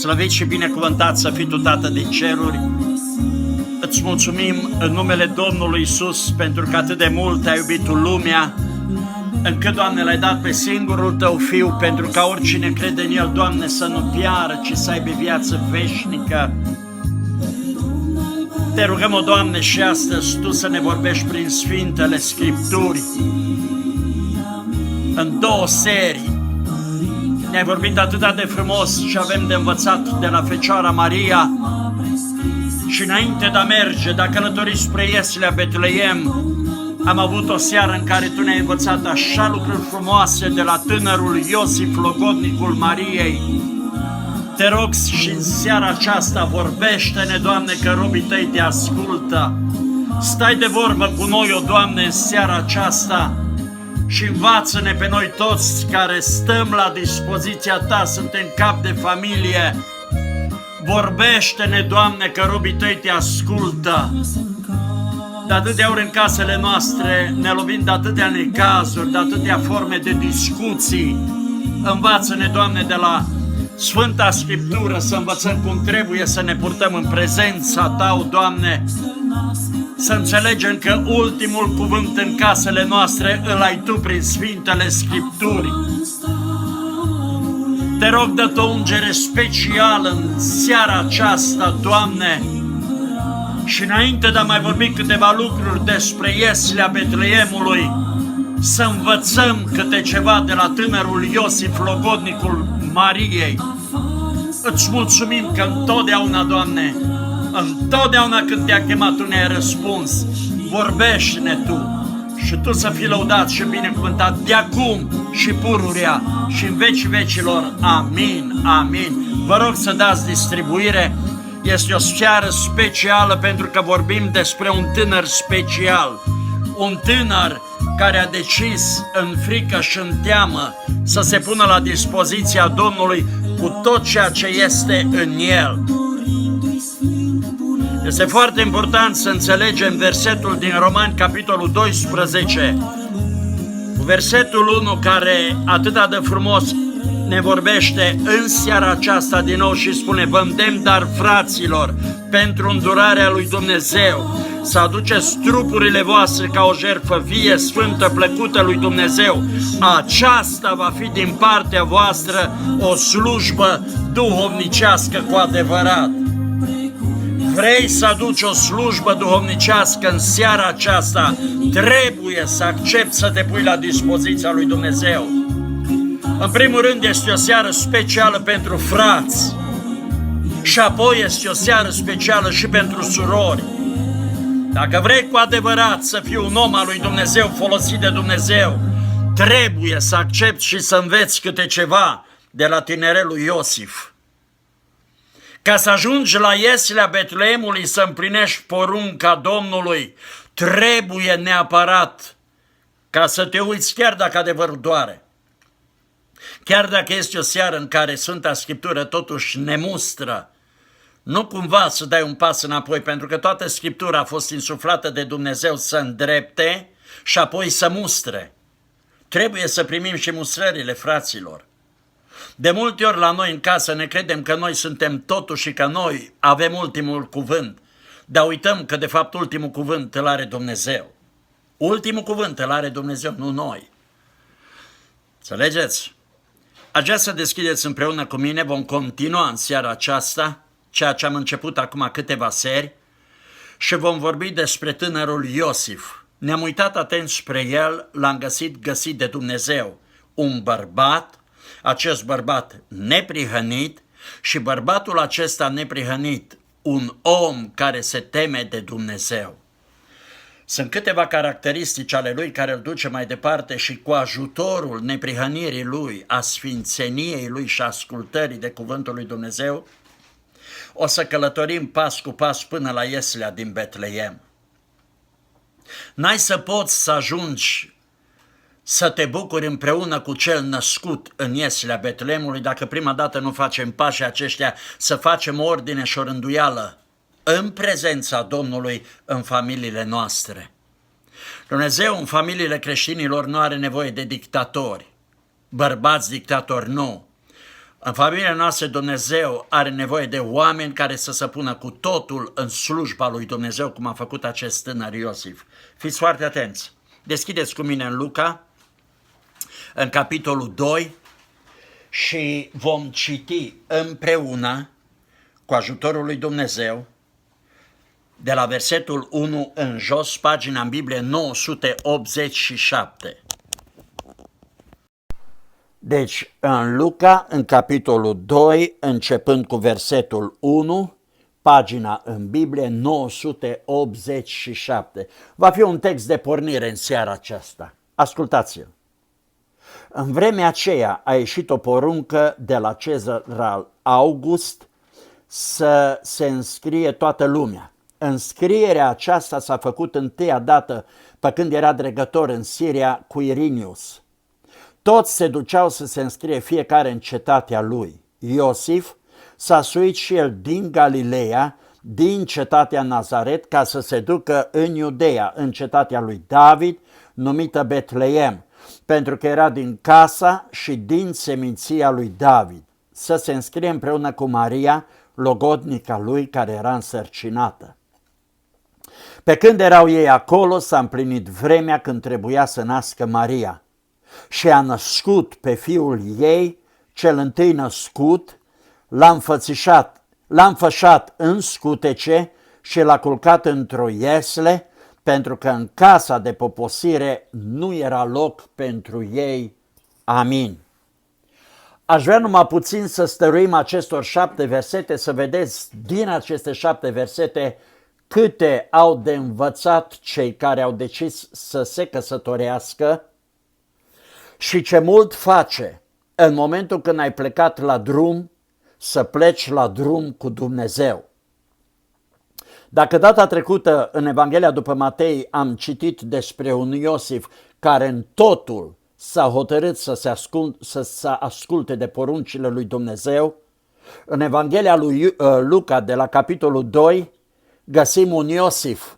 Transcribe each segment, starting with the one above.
Slăvit și binecuvântat să fii Tu, Tată din ceruri. Îți mulțumim în numele Domnului Iisus pentru că atât de mult ai iubit Tu lumea, încât, Doamne, L-ai dat pe singurul Tău Fiu, pentru ca oricine crede în El, Doamne, să nu piară, ci să aibă viață veșnică. Te rugăm, o Doamne, și astăzi Tu să ne vorbești prin Sfintele Scripturi. În două serii ne-ai vorbit atât de frumos și avem de învățat de la Fecioara Maria. Și înainte de a merge, de a călători spre Ieslea Betleem, am avut o seară în care Tu ne-ai învățat așa lucruri frumoase de la tânărul Iosif, logodnicul Mariei. Te rog și în seara aceasta vorbește-ne, Doamne, că robii Tăi Te ascultă. Stai de vorbă cu noi, o Doamne, în seara aceasta și învață-ne pe noi toți care stăm la dispoziția Ta, suntem cap de familie. Vorbește-ne, Doamne, că robii Tăi Te ascultă. De atâtea ori în casele noastre ne lovim de atâtea necazuri, de atâtea forme de discuții. Învață-ne, Doamne, de la Sfânta Scriptură să învățăm cum trebuie să ne purtăm în prezența Ta, Doamne. Să înțelegem că ultimul cuvânt în casele noastre îl ai Tu prin Sfintele Scripturi. Te rog, dă-te o ungere specială în seara aceasta, Doamne. Și înainte de a mai vorbi câteva lucruri despre Ieslea Betleemului, să învățăm câte ceva de la tânărul Iosif, logodnicul Mariei. Îți mulțumim că întotdeauna, Doamne, întotdeauna când Te-a chemat, Tu ne-ai răspuns. Vorbește-ne Tu și Tu să fii lăudat și binecuvântat de acum și pururea și în vecii vecilor. Amin, amin. Vă rog să dați distribuire. Este o seară specială pentru că vorbim despre un tânăr special. Un tânăr care a decis în frică și în teamă să se pună la dispoziția Domnului cu tot ceea ce este în el. Este foarte important să înțelegem versetul din Romani, capitolul 12, versetul 1, care atât de frumos ne vorbește în seara aceasta din nou și spune: vă îndemn, dar, fraților, pentru îndurarea lui Dumnezeu, să aduceți trupurile voastre ca o jertfă vie, sfântă, plăcută lui Dumnezeu. Aceasta va fi din partea voastră o slujbă duhovnicească cu adevărat. Vrei să aduci o slujbă duhovnicească în seara aceasta, trebuie să accepti să te pui la dispoziția lui Dumnezeu. În primul rând este o seară specială pentru frați și apoi este o seară specială și pentru surori. Dacă vrei cu adevărat să fii un om al lui Dumnezeu, folosit de Dumnezeu, trebuie să accepti și să înveți câte ceva de la tinerelul Iosif. Ca să ajungi la Ieslea Betleemului să împlinești porunca Domnului, trebuie neapărat ca să te uiți, chiar dacă adevărul doare. Chiar dacă este o seară în care Sfânta Scriptură totuși ne mustră, nu cumva să dai un pas înapoi, pentru că toată Scriptura a fost insuflată de Dumnezeu să îndrepte și apoi să mustre. Trebuie să primim și mustrările, fraților. De multe ori la noi în casă ne credem că noi suntem totul și că noi avem ultimul cuvânt, dar uităm că de fapt ultimul cuvânt îl are Dumnezeu. Ultimul cuvânt îl are Dumnezeu, nu noi. Înțelegeți? Aș vrea să deschideți împreună cu mine, vom continua în seara aceasta ceea ce am început acum câteva seri și vom vorbi despre tânărul Iosif. Ne-am uitat atent spre el, l-am găsit de Dumnezeu, un bărbat, acest bărbat neprihănit și bărbatul acesta neprihănit, un om care se teme de Dumnezeu. Sunt câteva caracteristici ale lui care îl duce mai departe și cu ajutorul neprihănirii lui, a sfințeniei lui și ascultării de cuvântul lui Dumnezeu, o să călătorim pas cu pas până la Ieslea din Betleem. N-ai să poți să ajungi să te bucuri împreună cu cel născut în Ieslea Betleemului dacă prima dată nu facem pașii aceștia, să facem ordine și o rânduială în prezența Domnului în familiile noastre. Dumnezeu în familiile creștinilor nu are nevoie de dictatori, bărbați dictatori, nu. În familia noastră Dumnezeu are nevoie de oameni care să se pună cu totul în slujba lui Dumnezeu, cum a făcut acest tânăr Iosif. Fiți foarte atenți. Deschideți cu mine în Luca, în capitolul 2, și vom citi împreună, cu ajutorul lui Dumnezeu, de la versetul 1 în jos, pagina în Biblie 987. Deci, în Luca, în capitolul 2, începând cu versetul 1, pagina în Biblie 987. Va fi un text de pornire în seara aceasta. Ascultați-l. În vremea aceea a ieșit o poruncă de la Cezar August să se înscrie toată lumea. Înscrierea aceasta s-a făcut întâia dată pe când era dregător în Siria Quirinius. Toți se duceau să se înscrie fiecare în cetatea lui. Iosif s-a suit și el din Galileea, din cetatea Nazaret, ca să se ducă în Iudeea, în cetatea lui David, numită Betleem, pentru că era din casa și din seminția lui David, să se înscrie împreună cu Maria, logodnica lui, care era însărcinată. Pe când erau ei acolo, s-a împlinit vremea când trebuia să nască Maria și a născut pe fiul ei, cel întâi născut, l-a înfășat în scutece și l-a culcat într-o iesle, pentru că în casa de poposire nu era loc pentru ei. Amin. Aș vrea numai puțin să stăruim acestor 7 versete, să vedeți din aceste 7 versete câte au de învățat cei care au decis să se căsătorească și ce mult face în momentul când ai plecat la drum, să pleci la drum cu Dumnezeu. Dacă data trecută în Evanghelia după Matei am citit despre un Iosif care în totul s-a hotărât să se asculte de poruncile lui Dumnezeu, în Evanghelia lui Luca de la capitolul 2 găsim un Iosif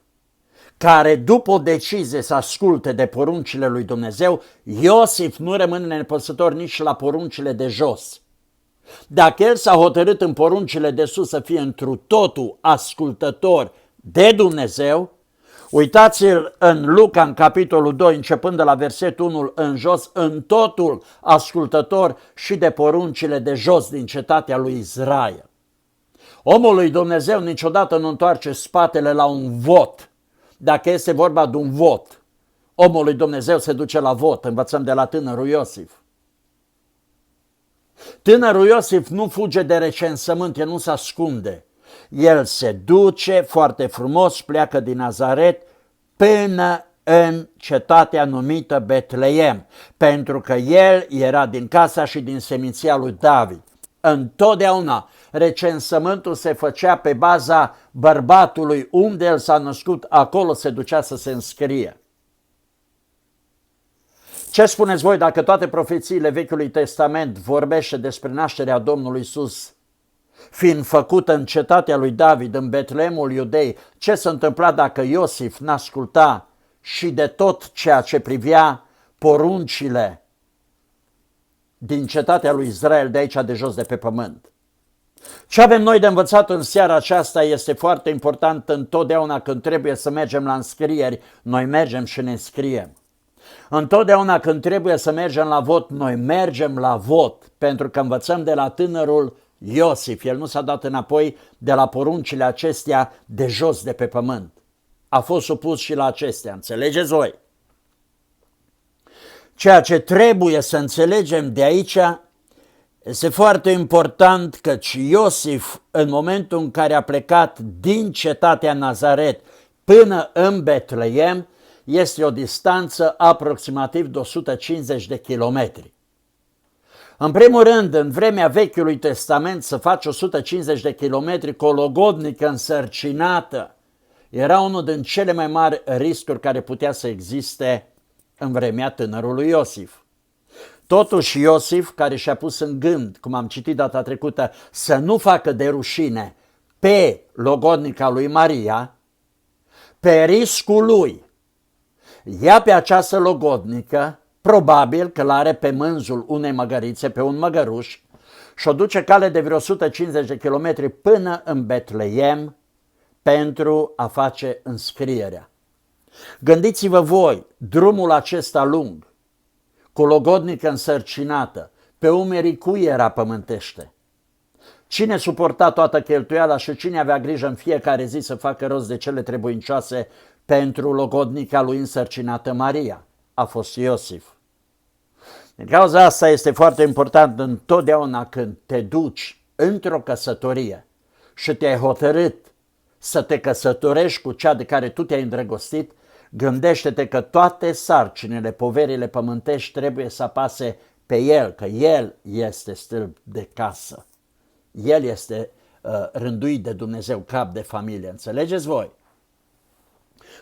care după o decizie să asculte de poruncile lui Dumnezeu, Iosif nu rămâne nepăsător nici la poruncile de jos. Dacă el s-a hotărât în poruncile de sus să fie întru totul ascultător de Dumnezeu, uitați-l în Luca, în capitolul 2, începând de la versetul 1 în jos, în totul ascultător și de poruncile de jos din cetatea lui Israel. Omul lui Dumnezeu niciodată nu întoarce spatele la un vot. Dacă este vorba de un vot, omul lui Dumnezeu se duce la vot, învățăm de la tânărul Iosif. Tânărul Iosif nu fuge de recensământ, el nu se ascunde. El se duce foarte frumos, pleacă din Nazaret până în cetatea numită Betleem, pentru că el era din casa și din seminția lui David. Întotdeauna recensământul se făcea pe baza bărbatului, unde el s-a născut, acolo se ducea să se înscrie. Ce spuneți voi dacă toate profețiile Vechiului Testament vorbește despre nașterea Domnului Iisus, fiind făcută în cetatea lui David, în Betleemul Iudei? Ce s-a întâmplat dacă Iosif n-asculta și de tot ceea ce privea poruncile din cetatea lui Israel de aici de jos de pe pământ? Ce avem noi de învățat în seara aceasta este foarte important. Întotdeauna când trebuie să mergem la înscrieri, noi mergem și ne înscriem. Întotdeauna când trebuie să mergem la vot, noi mergem la vot, pentru că învățăm de la tânărul Iosif. El nu s-a dat înapoi de la poruncile acestea de jos de pe pământ. A fost supus și la acestea, înțelegeți voi? Ceea ce trebuie să înțelegem de aici este foarte important, căci Iosif, în momentul în care a plecat din cetatea Nazaret până în Betleem, este o distanță aproximativ de 150 de kilometri. În primul rând, în vremea Vechiului Testament, să faci 150 de kilometri cu o logodnică însărcinată era unul din cele mai mari riscuri care putea să existe în vremea tânărului Iosif. Totuși Iosif, care și-a pus în gând, cum am citit data trecută, să nu facă de rușine pe logodnica lui Maria, pe riscul lui, ia pe această logodnică, probabil că l-are pe mânzul unei măgărițe, pe un măgăruș, și o duce cale de vreo 150 de kilometri până în Betleem pentru a face înscrierea. Gândiți-vă voi, drumul acesta lung, cu logodnică însărcinată, pe umerii cui era pământește? Cine suporta toată cheltuiala și cine avea grijă în fiecare zi să facă rost de cele trebuincioase pentru logodnica lui însărcinată Maria? A fost Iosif. Din cauza asta este foarte important întotdeauna când te duci într-o căsătorie și te-ai hotărât să te căsătorești cu cea de care tu te-ai îndrăgostit, gândește-te că toate sarcinile, poverile pământești trebuie să apase pe el, că el este stâlp de casă. El este rânduit de Dumnezeu, cap de familie. Înțelegeți voi?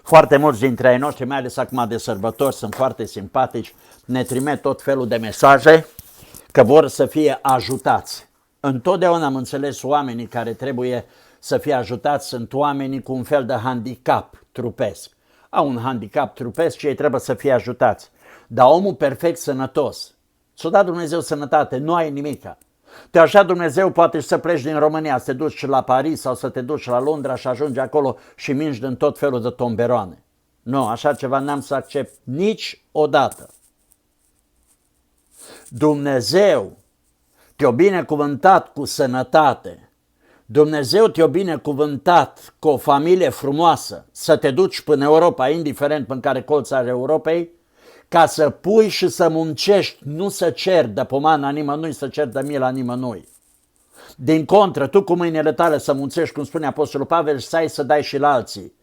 Foarte mulți dintre ei noștri, mai ales acum de sărbători, sunt foarte simpatici, ne trimit tot felul de mesaje că vor să fie ajutați. Întotdeauna am înțeles oamenii care trebuie să fie ajutați sunt oamenii cu un fel de handicap trupesc. Au un handicap trupesc și ei trebuie să fie ajutați. Dar omul perfect sănătos, ți-a dat Dumnezeu sănătate, nu ai nimica. Te așa Dumnezeu poate să pleci din România, să te duci la Paris sau să te duci la Londra și ajungi acolo și mingi din tot felul de tomberoane. Nu, așa ceva n-am să accept niciodată. Dumnezeu te-a binecuvântat cu sănătate. Dumnezeu te-a binecuvântat cu o familie frumoasă, să te duci până Europa, indiferent în care colț are Europei, ca să pui și să muncești, nu să ceri de pomană nimănui, să ceri de mila nimănui. Din contră, tu cu mâinile tale să muncești, cum spune Apostolul Pavel, și să ai să dai și la alții.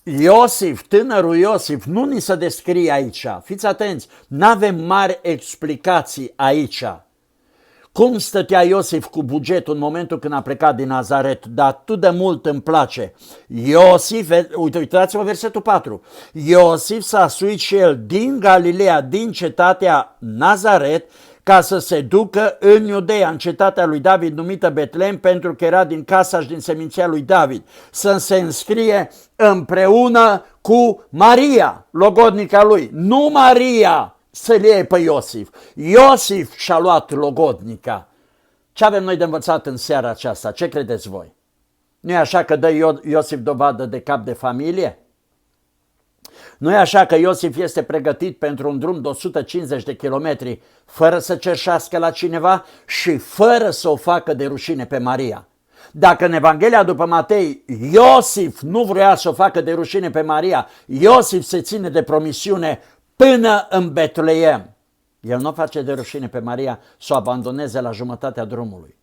Iosif, tânărul Iosif, nu ni se descrie aici. Fiți atenți, n-avem mari explicații aici. Cum stătea Iosif cu bugetul în momentul când a plecat din Nazaret, dar atât de mult îmi place. Iosif, uitați-vă versetul 4, Iosif s-a suit și el din Galileea, din cetatea Nazaret, ca să se ducă în Iudeea, în cetatea lui David numită Betlehem, pentru că era din casa și din seminția lui David, să se înscrie împreună cu Maria, logodnica lui, nu Maria să-l iei pe Iosif. Iosif și-a luat logodnica. Ce avem noi de învățat în seara aceasta? Ce credeți voi? Nu e așa că dă Iosif dovadă de cap de familie? Nu e așa că Iosif este pregătit pentru un drum de 150 de kilometri fără să cerșească la cineva și fără să o facă de rușine pe Maria? Dacă în Evanghelia după Matei Iosif nu vrea să o facă de rușine pe Maria, Iosif se ține de promisiune până în Betleem. El nu face de rușine pe Maria să o abandoneze la jumătatea drumului.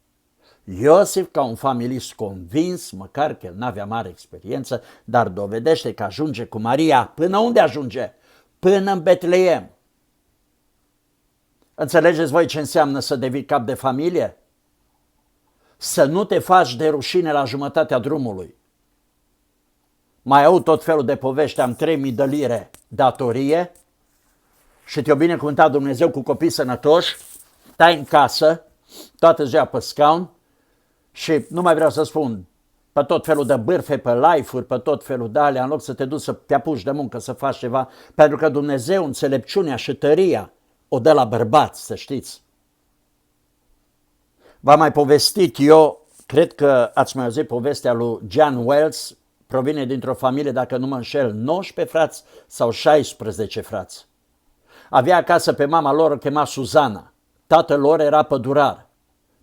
Iosif, ca un familist convins, măcar că el n-avea mare experiență, dar dovedește că ajunge cu Maria. Până unde ajunge? Până în Betleem. Înțelegeți voi ce înseamnă să devii cap de familie? Să nu te faci de rușine la jumătatea drumului. Mai au tot felul de povești, am 3.000 de lire datorie și te-o binecuvântat Dumnezeu cu copii sănătoși, stai în casă, toată ziua pe scaun și nu mai vreau să spun pe tot felul de bârfe, pe live-uri, pe tot felul de alea, în loc să te duci să te apuci de muncă, să faci ceva, pentru că Dumnezeu înțelepciunea și tăria o dă la bărbați, să știți. V-am mai povestit eu, cred că ați mai auzit povestea lui John Wells, provine dintr-o familie, dacă nu mă înșel, 19 frați sau 16 frați. Avea acasă pe mama lor, o chema Suzana. Tatăl lor era pădurar.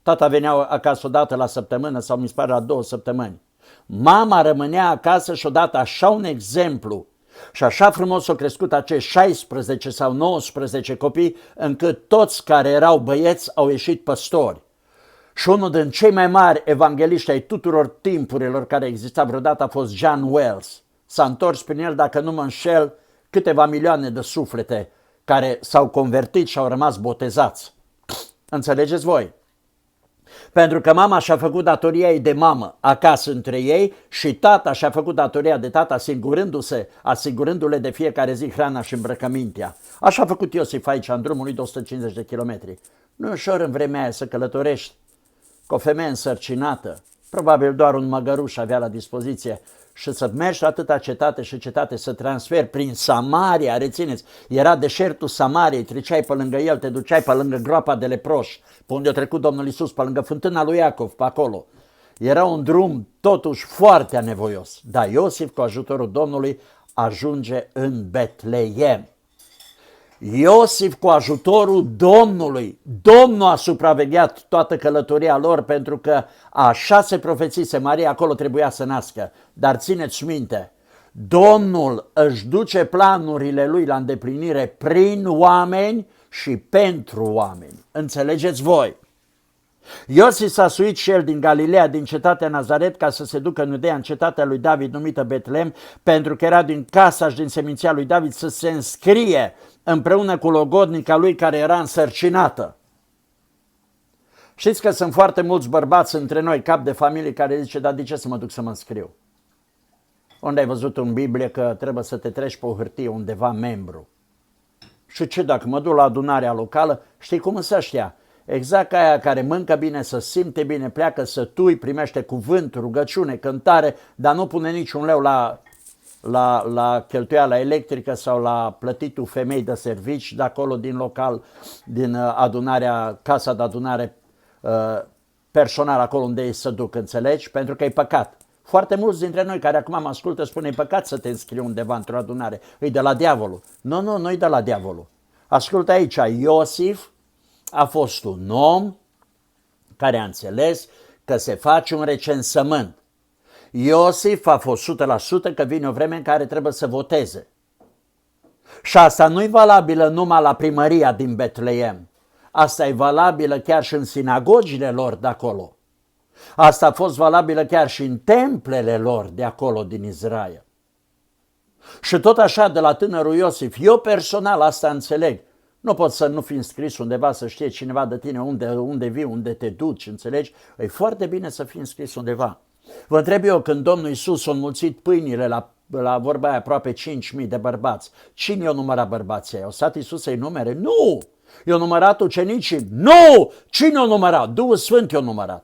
Tata venea acasă o dată la săptămână sau mi se pare la 2 săptămâni. Mama rămânea acasă și odată așa un exemplu. Și așa frumos au crescut acești 16 sau 19 copii, încât toți care erau băieți au ieșit păstori. Și unul din cei mai mari evangeliști ai tuturor timpurilor care exista vreodată a fost John Wells. S-a întors prin el, dacă nu mă înșel, câteva milioane de suflete care s-au convertit și au rămas botezați. Înțelegeți voi? Pentru că mama și-a făcut datoria ei de mamă acasă între ei și tata și-a făcut datoria de tată asigurându-le de fiecare zi hrana și îmbrăcămintea. Așa a făcut Iosif aici, în drumul lui de 150 de kilometri. Nu e ușor în vremea aia să călătorești cu o femeie însărcinată, probabil doar un măgăruș avea la dispoziție și să mergi atâta cetate și cetate, să transferi prin Samaria, rețineți, era deșertul Samariei, treceai pe lângă el, te duceai pe lângă groapa de leproși, pe unde a trecut Domnul Iisus, pe lângă fântâna lui Iacov, pe acolo. Era un drum totuși foarte anevoios, dar Iosif, cu ajutorul Domnului, ajunge în Betleem. Iosif, cu ajutorul Domnului, Domnul a supravegheat toată călătoria lor, pentru că așa se profețise, Maria acolo trebuia să nască. Dar țineți minte, Domnul își duce planurile lui la îndeplinire prin oameni și pentru oameni. Înțelegeți voi? Iosif s-a suit și el din Galileea, din cetatea Nazaret, ca să se ducă în Iudeea, în cetatea lui David, numită Betlehem, pentru că era din casa și din seminția lui David, să se înscrie împreună cu logodnica lui care era însărcinată. Știți că sunt foarte mulți bărbați între noi, cap de familie, care zice, dar de ce să mă duc să mă înscriu? Unde ai văzut în Biblie că trebuie să te treci pe o hârtie undeva membru? Și ce dacă mă duc la adunarea locală, știi cum sunt ăștia? Exact ca aia care mâncă bine, să simte bine, pleacă sătui, primește cuvânt, rugăciune, cântare, dar nu pune niciun leu la cheltuiala electrică sau la plătitul femei de servici de acolo din local, din adunarea, casa de adunare personală, acolo unde ei se duc, înțelegi? Pentru că e păcat. Foarte mulți dintre noi care acum mă ascultă spun, e păcat să te înscrii undeva într-o adunare, e de la diavolul. Nu e de la diavolul. Ascultă aici, Iosif a fost un om care a înțeles că se face un recensământ. Iosif a fost 100% că vine o vreme în care trebuie să voteze. Și asta nu e valabilă numai la primăria din Betleem. Asta e valabilă chiar și în sinagogile lor de acolo. Asta a fost valabilă chiar și în templele lor de acolo din Israel. Și tot așa de la tânărul Iosif, eu personal asta înțeleg. Nu poți să nu fi înscris undeva, să știe cineva de tine unde vii, unde te duci, înțelegi? E foarte bine să fii înscris undeva. Vă întreb eu, când Domnul Iisus a înmulțit pâinile la vorba aia, aproape 5.000 de bărbați, cine i-a numărat bărbații aia? O stat Iisus să-i numere? Nu! I-a numărat ucenicii? Nu! Cine i-a numărat? Duhul Sfânt i-a numărat.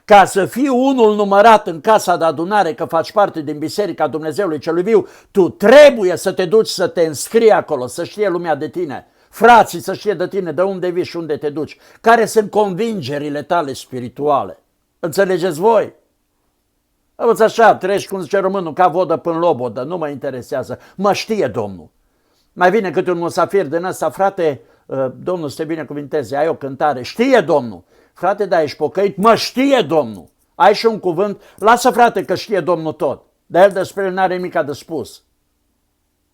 Ca să fii unul numărat în casa de adunare, că faci parte din Biserica Dumnezeului Celui Viu, tu trebuie să te duci să te înscrii acolo, să știe lumea de tine. Frații să știe de tine, de unde vii și unde te duci. Care sunt convingerile tale spirituale. Înțelegeți voi? Auzi așa, treci, cum zice românul, ca vodă până lobodă, nu mă interesează. Mă știe Domnul. Mai vine câte un musafir din ăsta, frate, Domnul să te binecuvinteze, ai o cântare, știe Domnul. Frate, da, ești pocăit? Mă știe Domnul. Ai și un cuvânt? Lasă, frate, că știe Domnul tot. Dar el despre el n-are nimic de spus.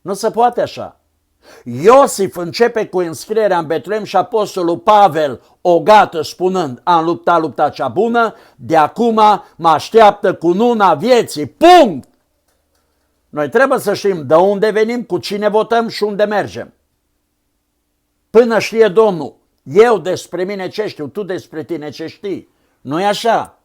Nu se poate așa. Iosif începe cu înscrierea în Betlehem și apostolul Pavel o gată spunând, am luptat lupta cea bună, de acum mă așteaptă cununa vieții. Punct! Noi trebuie să știm de unde venim, cu cine votăm și unde mergem. Până știe Domnul. Eu despre mine ce știu, tu despre tine ce știi. Nu-i așa.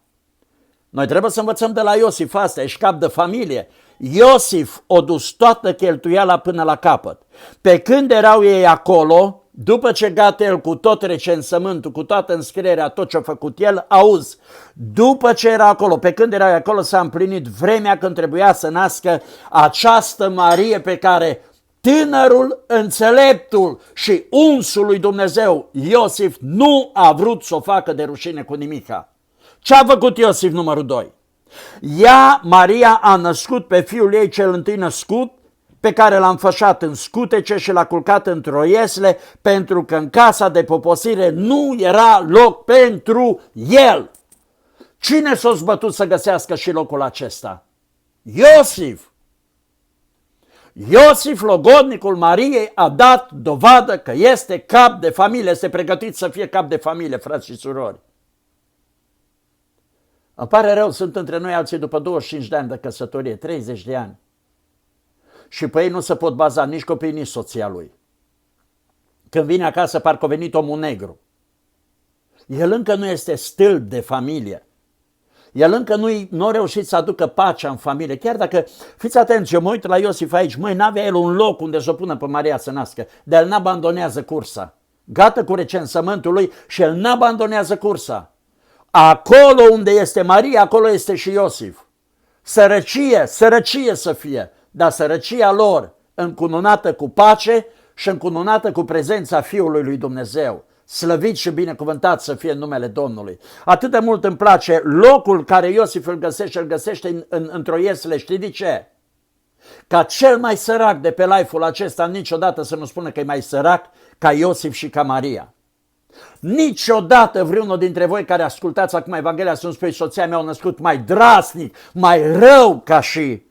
Noi trebuie să învățăm de la Iosif asta, ești cap de familie. Iosif a dus toată cheltuiala până la capăt. Pe când erau ei acolo, după ce gata el cu tot recensământul, cu toată înscrierea, tot ce a făcut el, auzi, după ce era acolo, pe când erau acolo, s-a împlinit vremea când trebuia să nască această Marie pe care tânărul, înțeleptul și unsul lui Dumnezeu, Iosif, nu a vrut să o facă de rușine cu nimica. Ce a făcut Iosif numărul 2? Ea, Maria, a născut pe fiul ei cel întâi născut, pe care l-a înfășat în scutece și l-a culcat într-o iesle, pentru că în casa de poposire nu era loc pentru el. Cine s-a zbătut să găsească și locul acesta? Iosif. Iosif, logodnicul Mariei, a dat dovadă că este cap de familie, este pregătit să fie cap de familie, frați și surori. Îmi pare rău, sunt între noi alții după 25 de ani de căsătorie, 30 de ani. Și pe ei nu se pot baza nici copiii, nici soția lui. Când vine acasă, parcă a venit omul negru. El încă nu este stâlp de familie. El încă nu a reușit să aducă pacea în familie. Chiar dacă, fiți atenți, eu mă uit la Iosif aici, măi, n-avea el un loc unde să o pună pe Maria să nască, dar el n-abandonează cursa. Gata cu recensământul lui și el n-abandonează cursa. Acolo unde este Maria, acolo este și Iosif. sărăcie să fie, dar sărăcia lor încununată cu pace și încununată cu prezența Fiului lui Dumnezeu. Slăvit și binecuvântat să fie numele Domnului. Atât de mult îmi place locul care Iosif îl găsește într-o iesle. Știi de ce? Ca cel mai sărac de pe life-ul acesta niciodată să nu spună că e mai sărac ca Iosif și ca Maria. Niciodată vreunul dintre voi care ascultați acum Evanghelia să nu spui soția mea a născut mai drastic, mai rău ca și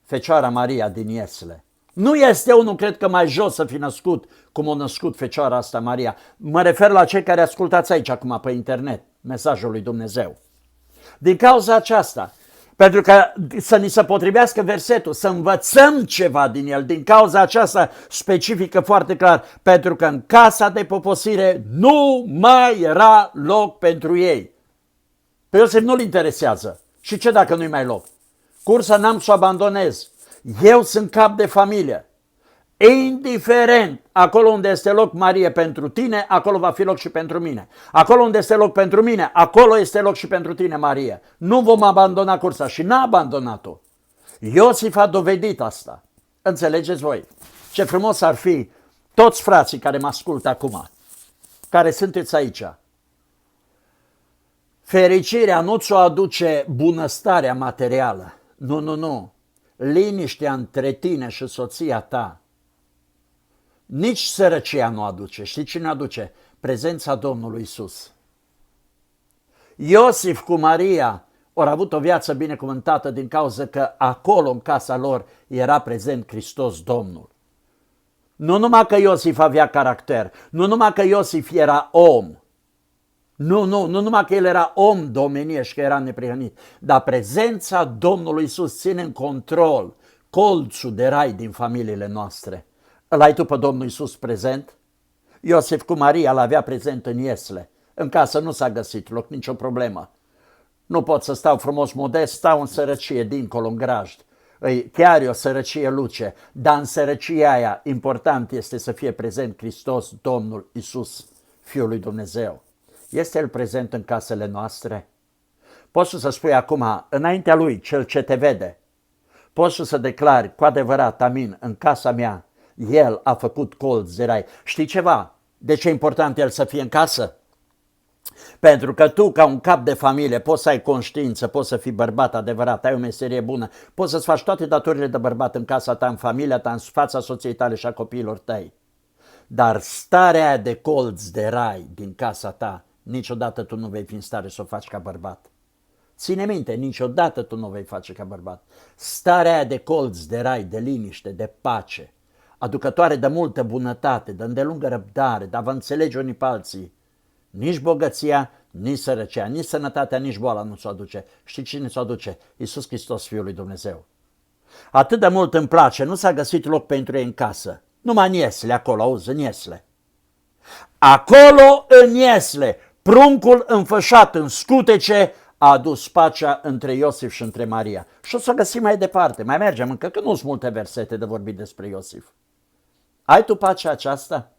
Fecioara Maria din iesle. Nu este unul, cred că, mai jos să fi născut cum a născut Fecioara asta Maria. Mă refer la cei care ascultați aici acum pe internet mesajul lui Dumnezeu. Din cauza aceasta, pentru că să ni se potrivească versetul, să învățăm ceva din el, din cauza aceasta specifică foarte clar, pentru că în casa de poposire nu mai era loc pentru ei. Pe Iosif nu-l interesează. Și ce dacă nu-i mai loc? Cursa n-am să o abandonez. Eu sunt cap de familie. Indiferent, acolo unde este loc, Marie, pentru tine, acolo va fi loc și pentru mine. Acolo unde este loc pentru mine, acolo este loc și pentru tine, Marie. Nu vom abandona cursa și n-a abandonat-o. Iosif a dovedit asta. Înțelegeți voi? Ce frumos ar fi toți frații care mă ascultă acum, care sunteți aici. Fericirea nu ți-o aduce bunăstarea materială. Nu. Liniștea între tine și soția ta. Nici sărăcia nu aduce. Știi cine aduce? Prezența Domnului Isus. Iosif cu Maria au avut o viață binecuvântată din cauza că acolo, în casa lor, era prezent Hristos Domnul. Nu numai că Iosif avea caracter, nu numai că Iosif era om, nu numai că el era om domenie și că era neprihănit, dar prezența Domnului Isus ține în control colțul de rai din familiile noastre. Îl ai tu pe Domnul Isus prezent? Iosif cu Maria l-avea prezent în iesle. În casă nu s-a găsit loc, nicio problemă. Nu pot să stau frumos modest, stau în sărăcie dincolo, în grajd. Chiar e o sărăcie luce, dar în sărăcia aia important este să fie prezent Hristos, Domnul Isus, Fiul lui Dumnezeu. Este El prezent în casele noastre? Poți să spui acum, înaintea Lui, Cel ce te vede, poți să declari cu adevărat, amin, în casa mea, El a făcut colț de rai. Știi ceva? De ce e important El să fie în casă? Pentru că tu, ca un cap de familie, poți să ai conștiință, poți să fii bărbat adevărat, ai o meserie bună, poți să-ți faci toate datorile de bărbat în casa ta, în familia ta, în fața soției tale și a copiilor tăi. Dar starea aia de colț de rai din casa ta, niciodată tu nu vei fi în stare să o faci ca bărbat. Ține minte, niciodată tu nu o vei face ca bărbat. Starea aia de colț de rai, de liniște, de pace, aducătoare de multă bunătate, de îndelungă răbdare, de a vă înțelege unii pe alții, nici bogăția, nici sărăcia, nici sănătatea, nici boala nu ți-o aduce. Știi cine ți-o aduce? Iisus Hristos, Fiul lui Dumnezeu. Atât de mult îmi place, nu s-a găsit loc pentru ei în casă. Numai în iesle, acolo, auzi, în iesle. Acolo, în iesle, pruncul înfășat în scutece a adus pacea între Iosif și între Maria. Și o să o găsim mai departe, mai mergem încă, că nu sunt multe versete de vorbit despre Iosif. Ai tu pacea aceasta?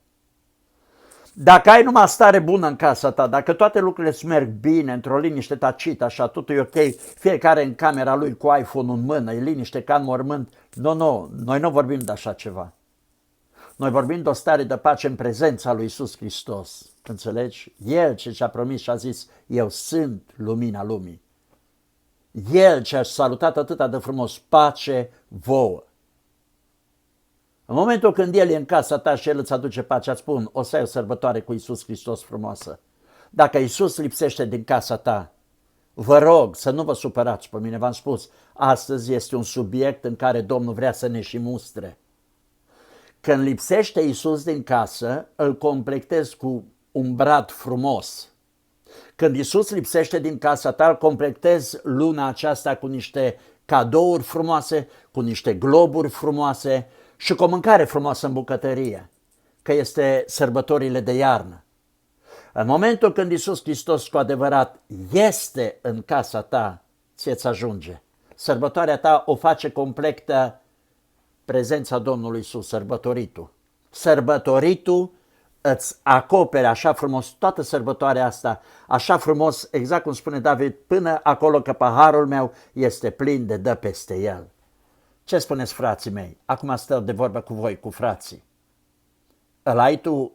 Dacă ai numai stare bună în casa ta, dacă toate lucrurile îți merg bine, într-o liniște tacită, așa, totul e ok, fiecare în camera lui cu iPhone-ul în mână, e liniște ca în mormânt, nu, noi nu vorbim de așa ceva. Noi vorbim de o stare de pace în prezența lui Iisus Hristos, înțelegi? El ce și-a promis și a zis, eu sunt lumina lumii. El ce a salutat atât de frumos, pace vouă. În momentul când El e în casa ta și El îți aduce pacea, îți spun, o să ai o sărbătoare cu Iisus Hristos frumoasă. Dacă Iisus lipsește din casa ta, vă rog să nu vă supărați pe mine, v-am spus, astăzi este un subiect în care Domnul vrea să ne și mustre. Când lipsește Iisus din casă, îl completezi cu un brad frumos. Când Iisus lipsește din casa ta, îl completezi luna aceasta cu niște cadouri frumoase, cu niște globuri frumoase și cu o mâncare frumoasă în bucătărie, că este sărbătorile de iarnă. În momentul când Iisus Hristos cu adevărat este în casa ta, ție-ți ajunge. Sărbătoarea ta o face completă prezența Domnului Iisus, sărbătoritul. Sărbătoritul îți acopere așa frumos toată sărbătoarea asta, așa frumos, exact cum spune David, până acolo că paharul meu este plin de dă peste el. Ce spuneți, frații mei? Acum stau de vorbă cu voi, cu frații. Îl ai tu,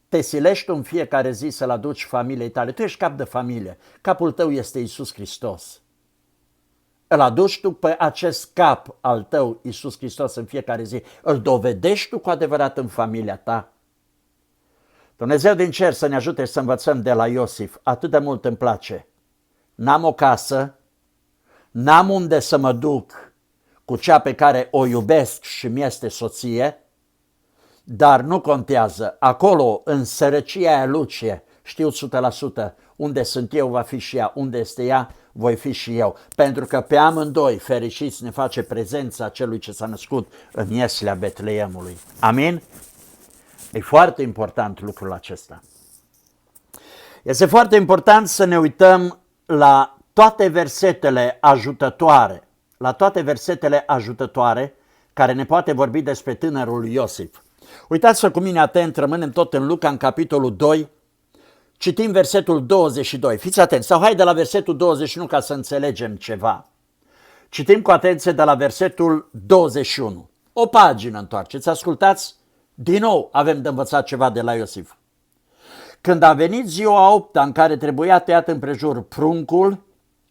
te silești tu în fiecare zi să-l aduci familiei tale. Tu ești cap de familie. Capul tău este Iisus Hristos. Îl aduci tu pe acest cap al tău, Iisus Hristos, în fiecare zi. Îl dovedești tu cu adevărat în familia ta. Dumnezeu din cer să ne ajute să învățăm de la Iosif. Atât de mult îmi place. N-am o casă, n-am unde să mă duc cu cea pe care o iubesc și mi-este soție, dar nu contează. Acolo, în sărăcia aia lucie, știu 100%, unde sunt eu va fi și ea, unde este ea voi fi și eu. Pentru că pe amândoi fericiți ne face prezența celui ce s-a născut în ieslea Betleemului. Amin? E foarte important lucrul acesta. Este foarte important să ne uităm la toate versetele ajutătoare, care ne poate vorbi despre tânărul Iosif. Uitați-vă cu mine atent, rămânem tot în Luca, în capitolul 2, citim versetul 22. Fiți atenți, sau hai de la versetul 21 ca să înțelegem ceva. Citim cu atenție de la versetul 21. O pagină întoarceți, ascultați, din nou avem de învățat ceva de la Iosif. Când a venit ziua a 8-a în care trebuia tăiat împrejur pruncul,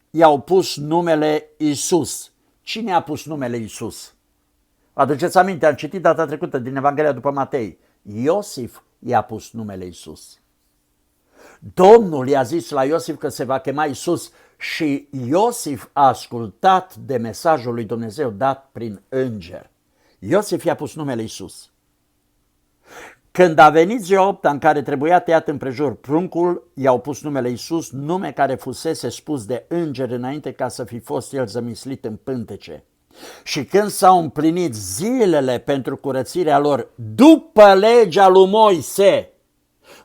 i-au pus numele Iisus. Cine a pus numele Iisus? Aduceți aminte, am citit data trecută din Evanghelia după Matei. Iosif i-a pus numele Iisus. Domnul i-a zis la Iosif că se va chema Iisus și Iosif a ascultat de mesajul lui Dumnezeu dat prin înger. Iosif i-a pus numele Iisus. Când a venit ziua 8 în care trebuia tăiat împrejur pruncul, i-au pus numele Iisus, nume care fusese spus de înger înainte ca să fi fost el zămislit în pântece. Și când s-au împlinit zilele pentru curățirea lor după legea lui Moise,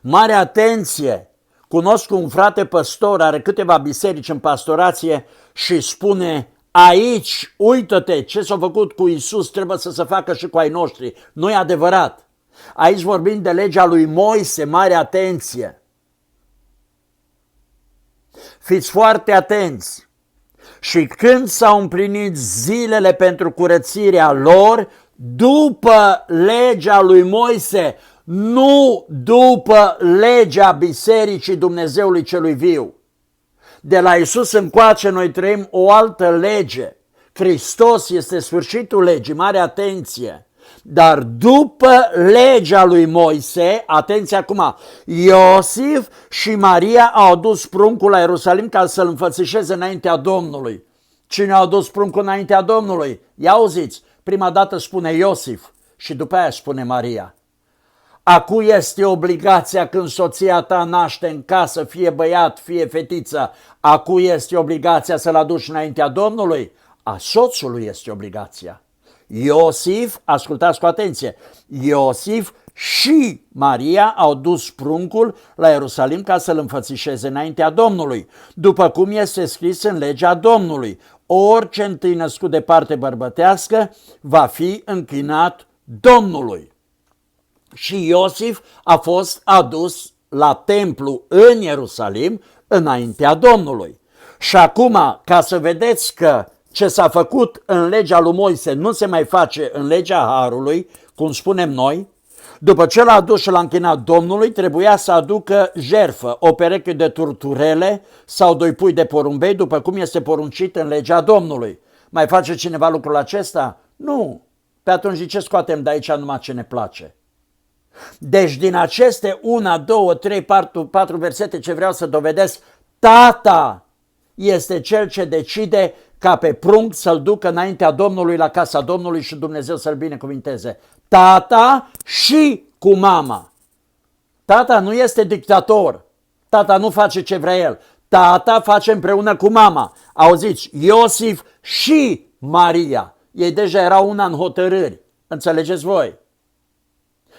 mare atenție, cunosc un frate păstor, are câteva biserici în pastorație și spune: aici, uită-te ce s-a făcut cu Iisus, trebuie să se facă și cu ai noștri. Nu e adevărat. Aici vorbim de legea lui Moise, mare atenție. Fiți foarte atenți. Și când s-au împlinit zilele pentru curățirea lor, după legea lui Moise, nu după legea Bisericii Dumnezeului celui viu. De la Iisus încoace noi trăim o altă lege. Hristos este sfârșitul legii, mare atenție. Dar după legea lui Moise, atenție acum, Iosif și Maria au adus pruncul la Ierusalim ca să-l înfățișeze înaintea Domnului. Cine a adus pruncul înaintea Domnului? Ia auziți, prima dată spune Iosif și după aia spune Maria. A cui este obligația când soția ta naște în casă, fie băiat, fie fetiță? A cui este obligația să-l aduci înaintea Domnului? A soțului este obligația. Iosif, ascultați cu atenție, Iosif și Maria au dus pruncul la Ierusalim ca să-l înfățișeze înaintea Domnului, după cum este scris în legea Domnului. Orice întâi născut de parte bărbătească va fi închinat Domnului. Și Iosif a fost adus la templu în Ierusalim înaintea Domnului. Și acum, ca să vedeți că ce s-a făcut în legea lui Moise nu se mai face în legea Harului, cum spunem noi, după ce l-a adus și l-a închinat Domnului, trebuia să aducă jertfă, o pereche de turturele sau 2 pui de porumbei, după cum este poruncit în legea Domnului. Mai face cineva lucrul acesta? Nu. Pe atunci de ce scoatem de aici numai ce ne place? Deci din aceste 1, 2, 3, 4 versete ce vreau să dovedesc, Tata este cel ce decide ca pe prunc să-l ducă înaintea Domnului la casa Domnului și Dumnezeu să-l binecuvinteze. Tata și cu mama. Tata nu este dictator. Tata nu face ce vrea el. Tata face împreună cu mama. Auziți, Iosif și Maria. Ei deja erau una în hotărâri. Înțelegeți voi?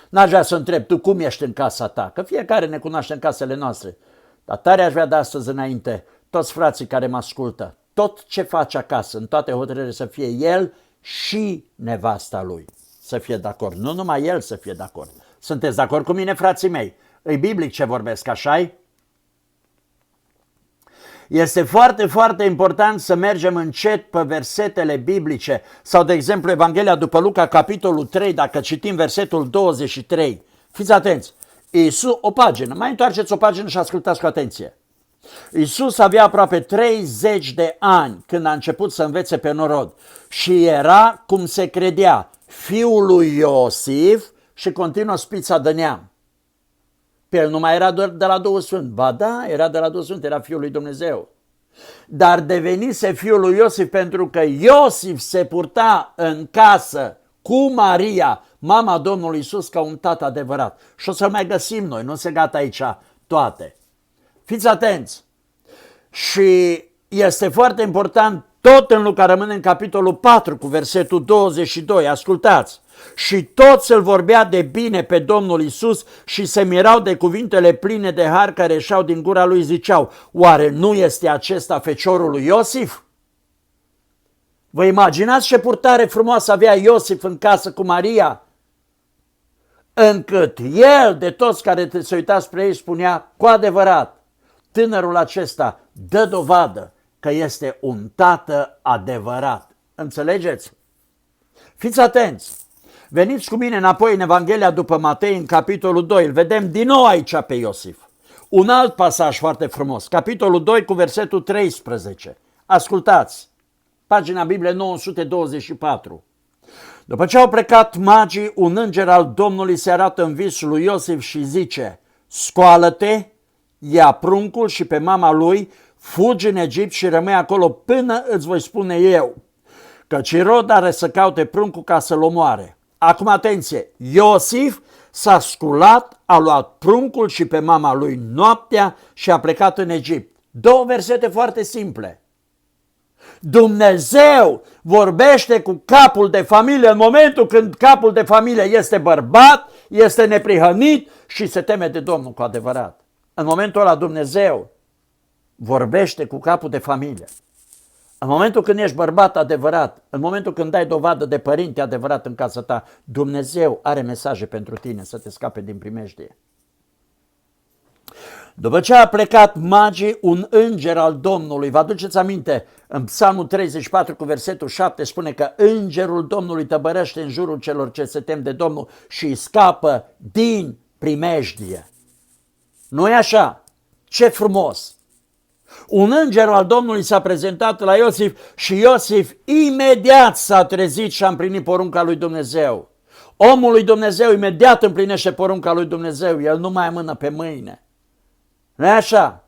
N-aș vrea să întreb, tu cum ești în casa ta? Că fiecare ne cunoaște în casele noastre. Dar tare aș vrea de astăzi înainte, toți frații care mă ascultă, tot ce face acasă, în toate hotărârile, să fie el și nevasta lui să fie de acord. Nu numai el să fie de acord. Sunteți de acord cu mine, frații mei? E biblic ce vorbesc, așa-i? Este foarte, foarte important să mergem încet pe versetele biblice sau, de exemplu, Evanghelia după Luca, capitolul 3, dacă citim versetul 23. Fiți atenți! Iisus, o pagină, mai întoarceți o pagină și ascultați cu atenție. Iisus avea aproape 30 de ani când a început să învețe pe norod și era, cum se credea, fiul lui Iosif și continuă spița de neam. Pe el nu mai era doar de la Duhul Sfânt. Ba da, era de la Duhul Sfânt, era Fiul lui Dumnezeu. Dar devenise fiul lui Iosif pentru că Iosif se purta în casă cu Maria, mama Domnului Iisus, ca un tată adevărat. Și o să mai găsim noi, nu se gata aici toate. Fiți atenți! Și este foarte important, tot în Luca rămâne în capitolul 4 cu versetul 22, ascultați. Și toți îl vorbea de bine pe Domnul Iisus și se mirau de cuvintele pline de har care ieșeau din gura lui, ziceau, oare nu este acesta feciorul lui Iosif? Vă imaginați ce purtare frumoasă avea Iosif în casă cu Maria? Încât el, de toți care se uita spre ei, spunea, cu adevărat, tânărul acesta dă dovadă că este un tată adevărat. Înțelegeți? Fiți atenți! Veniți cu mine înapoi în Evanghelia după Matei, în capitolul 2. Îl vedem din nou aici pe Iosif. Un alt pasaj foarte frumos, capitolul 2 cu versetul 13. Ascultați, pagina Biblie 924. După ce au plecat magii, un înger al Domnului se arată în visul lui Iosif și zice, scoală-te, ia pruncul și pe mama lui, fugi în Egipt și rămâi acolo până îți voi spune eu, căci Irod are să caute pruncul ca să-l omoare. Acum atenție, Iosif s-a sculat, a luat pruncul și pe mama lui noaptea și a plecat în Egipt. Două versete foarte simple. Dumnezeu vorbește cu capul de familie în momentul când capul de familie este bărbat, este neprihănit și se teme de Domnul cu adevărat. În momentul ăla Dumnezeu vorbește cu capul de familie. În momentul când ești bărbat adevărat, în momentul când dai dovadă de părinte adevărat în casa ta, Dumnezeu are mesaje pentru tine să te scape din primejdie. După ce a plecat magii, un înger al Domnului, vă aduceți aminte, în Psalmul 34 cu versetul 7 spune că îngerul Domnului tăbărăște în jurul celor ce se tem de Domnul și îi scapă din primejdie. Nu-i așa? Ce frumos! Un înger al Domnului s-a prezentat la Iosif și Iosif imediat s-a trezit și a împlinit porunca lui Dumnezeu. Omul lui Dumnezeu imediat împlinește porunca lui Dumnezeu, el nu mai amână pe mâine. Nu e așa?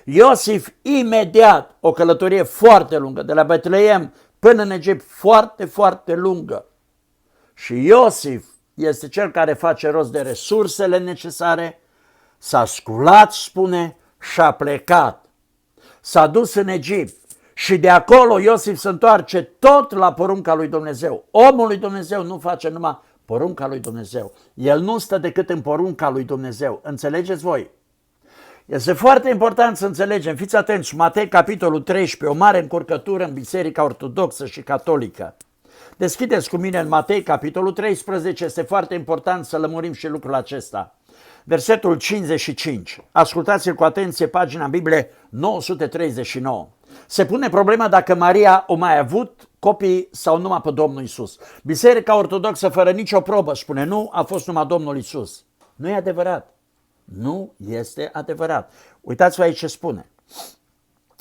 Iosif imediat, o călătorie foarte lungă, de la Betleem până în Egipt, foarte, foarte lungă. Și Iosif este cel care face rost de resursele necesare, s-a sculat, spune, și a plecat. S-a dus în Egipt și de acolo Iosif se întoarce tot la porunca lui Dumnezeu. Omul lui Dumnezeu nu face numai porunca lui Dumnezeu. El nu stă decât în porunca lui Dumnezeu. Înțelegeți voi? Este foarte important să înțelegem. Fiți atenți, Matei capitolul 13, o mare încurcătură în Biserica Ortodoxă și Catolică. Deschideți cu mine în Matei capitolul 13, este foarte important să lămurim și lucrul acesta. Versetul 55. Ascultați-l cu atenție, pagina Biblie 939. Se pune problema dacă Maria o mai avut copii sau numai pe Domnul Iisus. Biserica Ortodoxă, fără nicio probă, spune nu, a fost numai Domnul Iisus. Nu e adevărat. Nu este adevărat. Uitați-vă aici ce spune.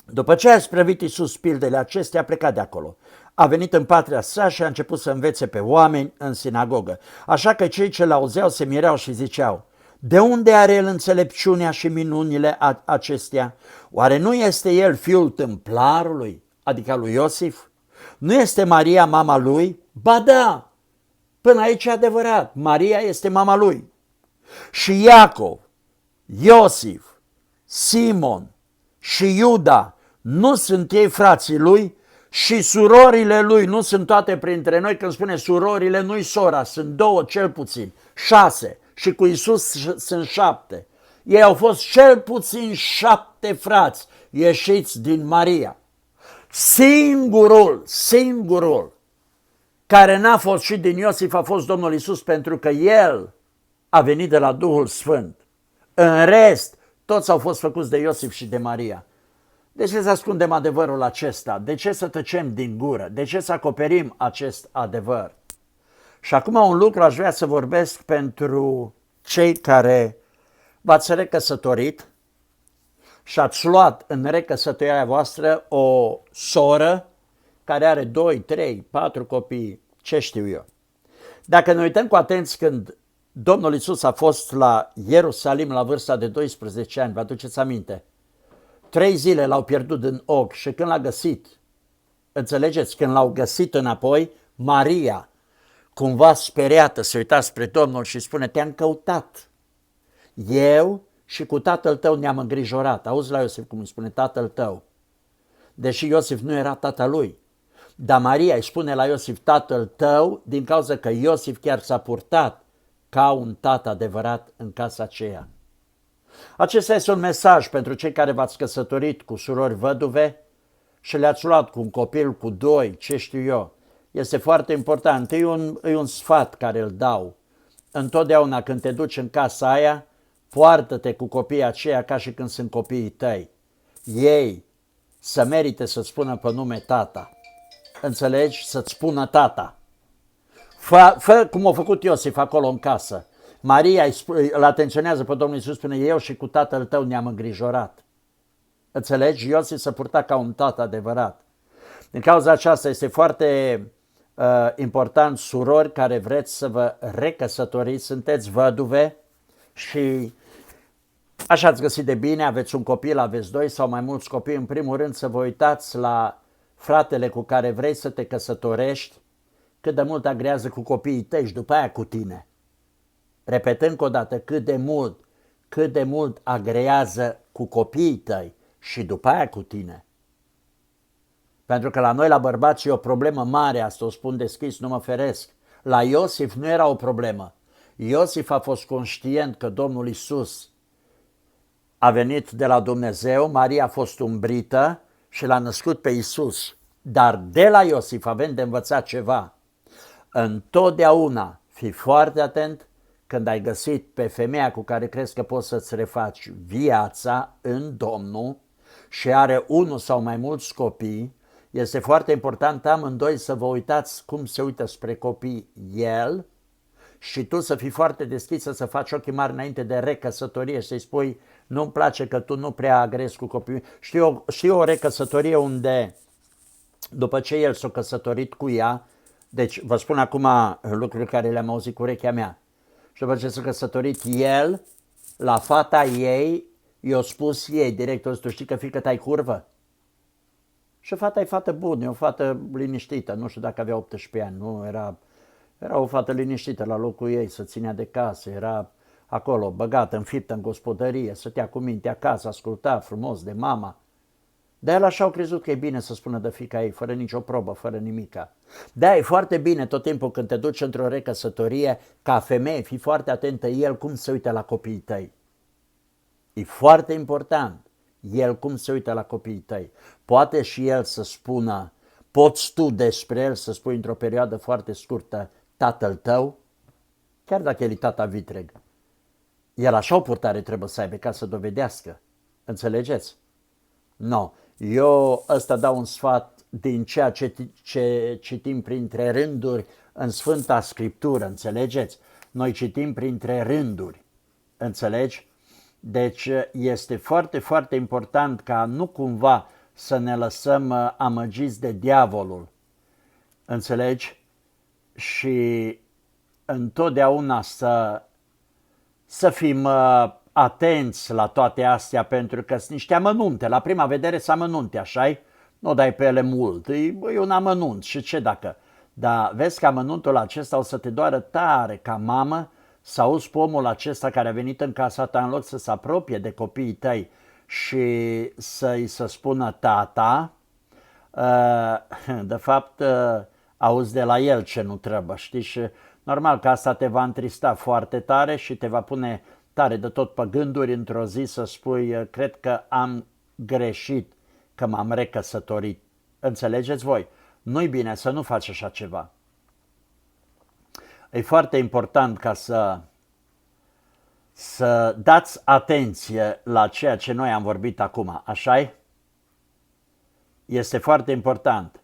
După ce a sprăvit Iisus pildele acestea, a plecat de acolo. A venit în patria sa și a început să învețe pe oameni în sinagogă. Așa că cei ce l-auzeau se mireau și ziceau, de unde are el înțelepciunea și minunile acestea? Oare nu este el fiul tâmplarului, adică lui Iosif? Nu este Maria mama lui? Ba da, până aici e adevărat, Maria este mama lui. Și Iacov, Iosif, Simon și Iuda, nu sunt ei frații lui? Și surorile lui nu sunt toate printre noi? Când spune surorile, nu-i sora, sunt două cel puțin, 6. Și cu Iisus sunt 7. Ei au fost cel puțin 7 frați ieșiți din Maria. Singurul care n-a fost și din Iosif a fost Domnul Iisus, pentru că el a venit de la Duhul Sfânt. În rest, toți au fost făcuți de Iosif și de Maria. De ce să ascundem adevărul acesta? De ce să tăcem din gură? De ce să acoperim acest adevăr? Și acum un lucru aș vrea să vorbesc pentru cei care v-ați recăsătorit și ați luat în recăsătorirea voastră o soră care are 2, 3, 4 copii, ce știu eu. Dacă ne uităm cu atenție când Domnul Iisus a fost la Ierusalim la vârsta de 12 ani, vă aduceți aminte? 3 zile l-au pierdut din ochi și când l-a găsit, înțelegeți, când l-au găsit înapoi, Maria, cumva speriată, se uita spre Domnul și spune, te-am căutat. Eu și cu tatăl tău ne-am îngrijorat. Auzi la Iosif cum îi spune tatăl tău. Deși Iosif nu era tata lui. Dar Maria îi spune la Iosif tatăl tău din cauza că Iosif chiar s-a purtat ca un tată adevărat în casa aceea. Acesta este un mesaj pentru cei care v-ați căsătorit cu surori văduve și le-ați luat cu un copil, cu 2, ce știu eu. Este foarte important. E un sfat care îl dau. Întotdeauna când te duci în casa aia, poartă-te cu copiii aceia ca și când sunt copiii tăi. Ei să merite să-ți spună pe nume tata. Înțelegi? Să-ți spună tata. Fă cum a făcut Iosif acolo în casă. Maria îl atenționează pe Domnul Iisus, spune, eu și cu tatăl tău ne-am îngrijorat. Înțelegi? Iosif se purta ca un tată adevărat. Din cauza aceasta este foarte important, surori care vreți să vă recăsătoriți, sunteți văduve și așa ați găsit de bine, aveți un copil, aveți 2 sau mai mulți copii, în primul rând să vă uitați la fratele cu care vrei să te căsătorești, cât de mult agrează cu copiii tăi și după aia cu tine. Repet încă o dată, cât de mult agrează cu copiii tăi și după aia cu tine. Pentru că la noi, la bărbați, e o problemă mare, asta o spun deschis, nu mă feresc. La Iosif nu era o problemă. Iosif a fost conștient că Domnul Iisus a venit de la Dumnezeu, Maria a fost umbrită și l-a născut pe Iisus. Dar de la Iosif avem de învățat ceva. Întotdeauna fii foarte atent când ai găsit pe femeia cu care crezi că poți să-ți refaci viața în Domnul și are 1 sau mai mulți copii. Este foarte important amândoi să vă uitați cum se uită spre copii el și tu să fii foarte deschisă, să faci ochii mari înainte de recăsătorie și să-i spui nu-mi place că tu nu prea agrezi cu copiii. Știu o recăsătorie unde după ce el s-a căsătorit cu ea, deci vă spun acum lucruri care le-am auzit cu urechea mea, și după ce s-a căsătorit el, la fata ei, i-a spus ei, directorul, tu știi că fiică ta-i curvă? Și fata e fată bună, e o fată liniștită, nu știu dacă avea 18 ani, nu era o fată liniștită la locul ei, să ținea de casă, era acolo, băgată, înfiptă în gospodărie, stătea cu mintea acasă, asculta frumos de mama. Dar el așa au crezut că e bine să spună de fiica ei, fără nicio probă, fără nimica. Da, e foarte bine tot timpul când te duci într-o recăsătorie, ca femeie, fii foarte atentă el cum se uită la copiii tăi. E foarte important. El cum se uită la copiii tăi. Poate și el să spună, poți tu despre el să spui într-o perioadă foarte scurtă, tatăl tău, chiar dacă el e tata vitreg. El așa o purtare trebuie să aibă ca să dovedească. Înțelegeți? Nu. Eu ăsta dau un sfat din ceea ce citim printre rânduri în Sfânta Scriptură, înțelegeți? Noi citim printre rânduri, înțelegi? Deci este foarte, foarte important ca nu cumva să ne lăsăm amăgiți de diavolul, înțelegi? Și întotdeauna să fim atenți la toate astea, pentru că sunt niște amănunte. La prima vedere sunt amănunte, așa-i? Nu dai pe ele mult, e un amănunt și ce dacă? Dar vezi că amănuntul acesta o să te doară tare ca mamă să auzi pe omul acesta care a venit în casa ta, în loc să se apropie de copiii tăi și să-i să spună tata, de fapt auzi de la el ce nu trebuie, știi? Și normal că asta te va întrista foarte tare și te va pune tare de tot pe gânduri într-o zi să spui, cred că am greșit că m-am recăsătorit. Înțelegeți voi? Nu-i bine să nu faci așa ceva. E foarte important ca să dați atenție la ceea ce noi am vorbit acum, așa-i? Este foarte important.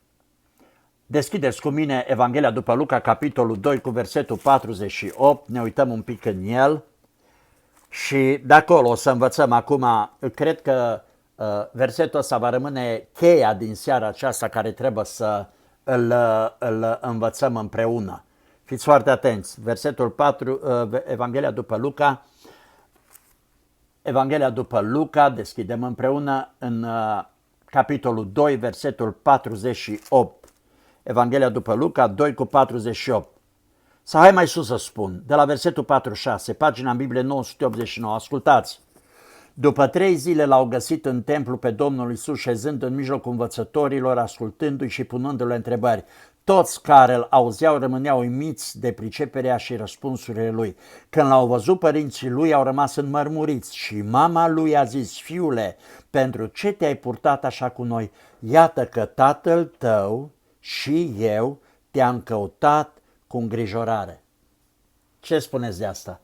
Deschideți cu mine Evanghelia după Luca, capitolul 2, cu versetul 48, ne uităm un pic în el și de acolo o să învățăm acum. Cred că versetul ăsta va rămâne cheia din seara aceasta care trebuie să îl învățăm împreună. Fiți foarte atenți. Versetul 4, Evanghelia după Luca, deschidem împreună în capitolul 2, versetul 48. Evanghelia după Luca 2 cu 48. Sau hai mai sus să spun, de la versetul 46, pagina în Biblie 989, ascultați. După 3 zile l-au găsit în templu pe Domnul Iisus șezând în mijlocul învățătorilor, ascultându-i și punându-le întrebări. Toți care îl auzeau rămâneau uimiți de priceperea și răspunsurile lui. Când l-au văzut părinții lui, au rămas înmărmuriți și mama lui a zis: Fiule, pentru ce te-ai purtat așa cu noi? Iată că tatăl tău și eu te-am căutat cu îngrijorare. Ce spuneți de asta?